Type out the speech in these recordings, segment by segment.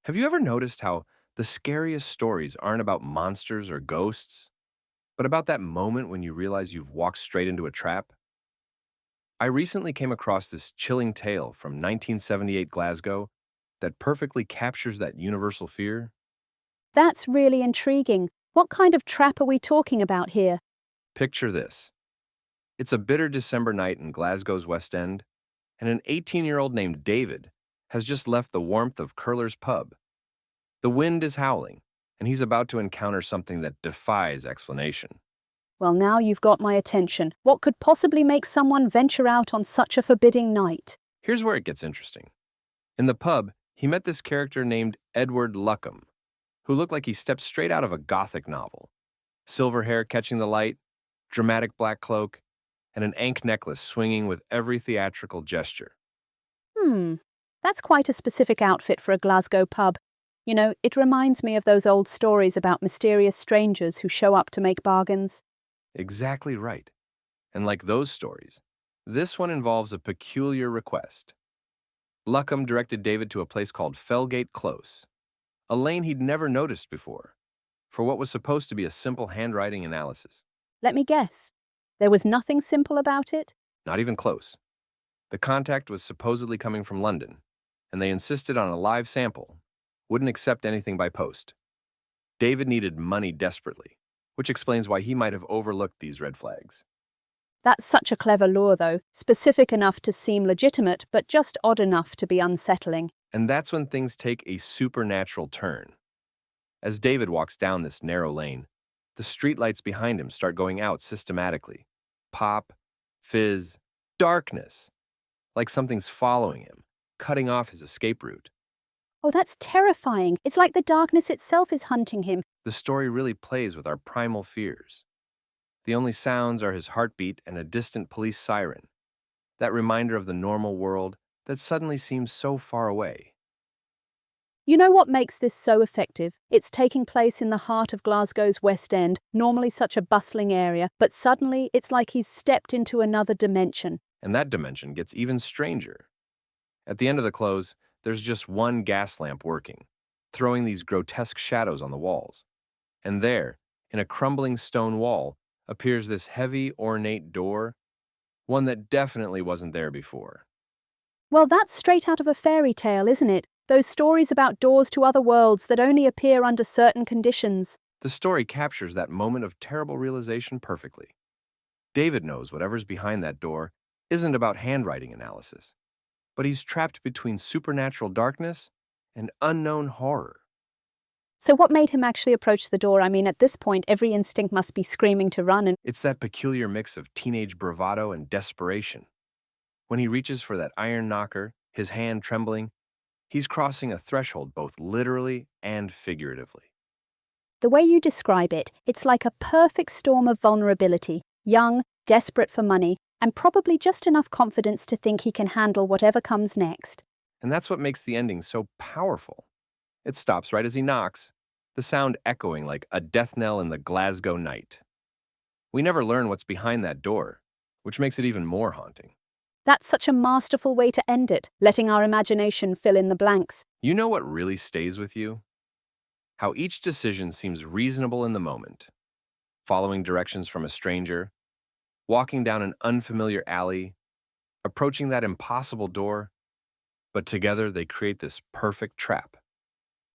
Have you ever noticed how the scariest stories aren't about monsters or ghosts, but about that moment when you realize you've walked straight into a trap? I recently came across this chilling tale from 1978 Glasgow that perfectly captures that universal fear. That's really intriguing. What kind of trap are we talking about here? Picture this. It's a bitter December night in Glasgow's West End, and an 18-year-old named David has just left the warmth of Curler's pub. The wind is howling, and he's about to encounter something that defies explanation. Well, now you've got my attention. What could possibly make someone venture out on such a forbidding night? Here's where it gets interesting. In the pub, he met this character named Edward Luckham, who looked like he stepped straight out of a Gothic novel. Silver hair catching the light, dramatic black cloak, and an ankh necklace swinging with every theatrical gesture. Hmm, that's quite a specific outfit for a Glasgow pub. It reminds me of those old stories about mysterious strangers who show up to make bargains. Exactly right. And like those stories, this one involves a peculiar request. Luckham directed David to a place called Fellgate Close, a lane he'd never noticed before, for what was supposed to be a simple handwriting analysis. Let me guess. There was nothing simple about it? Not even close. The contact was supposedly coming from London, and they insisted on a live sample, wouldn't accept anything by post. David needed money desperately, which explains why he might have overlooked these red flags. That's such a clever lure, though, specific enough to seem legitimate, but just odd enough to be unsettling. And that's when things take a supernatural turn. As David walks down this narrow lane, the streetlights behind him start going out systematically. Pop, fizz, darkness, like something's following him, cutting off his escape route. Oh, that's terrifying. It's like the darkness itself is hunting him. The story really plays with our primal fears. The only sounds are his heartbeat and a distant police siren, that reminder of the normal world that suddenly seems so far away. You know what makes this so effective? It's taking place in the heart of Glasgow's West End, normally such a bustling area, but suddenly it's like he's stepped into another dimension. And that dimension gets even stranger. At the end of the close, there's just one gas lamp working, throwing these grotesque shadows on the walls. And there, in a crumbling stone wall, appears this heavy, ornate door, one that definitely wasn't there before. Well, that's straight out of a fairy tale, isn't it? Those stories about doors to other worlds that only appear under certain conditions. The story captures that moment of terrible realization perfectly. David knows whatever's behind that door isn't about handwriting analysis, but he's trapped between supernatural darkness and unknown horror. So what made him actually approach the door? I mean, at this point, every instinct must be screaming to run and It's that peculiar mix of teenage bravado and desperation. When he reaches for that iron knocker, his hand trembling, he's crossing a threshold both literally and figuratively. the way you describe it, it's like a perfect storm of vulnerability. Young, desperate for money, and probably just enough confidence to think he can handle whatever comes next. And that's what makes the ending so powerful. It stops right as he knocks, the sound echoing like a death knell in the Glasgow night. We never learn what's behind that door, which makes it even more haunting. That's such a masterful way to end it, letting our imagination fill in the blanks. You know what really stays with you? How each decision seems reasonable in the moment. Following directions from a stranger, walking down an unfamiliar alley, approaching that impossible door, but together they create this perfect trap.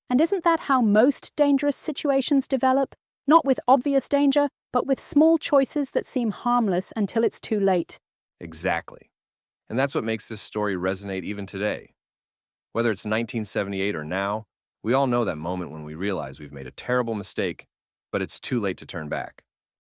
And isn't that how most dangerous situations develop? Not with obvious danger, but with small choices that seem harmless until it's too late. Exactly. And that's what makes this story resonate even today. Whether it's 1978 or now, we all know that moment when we realize we've made a terrible mistake, but it's too late to turn back.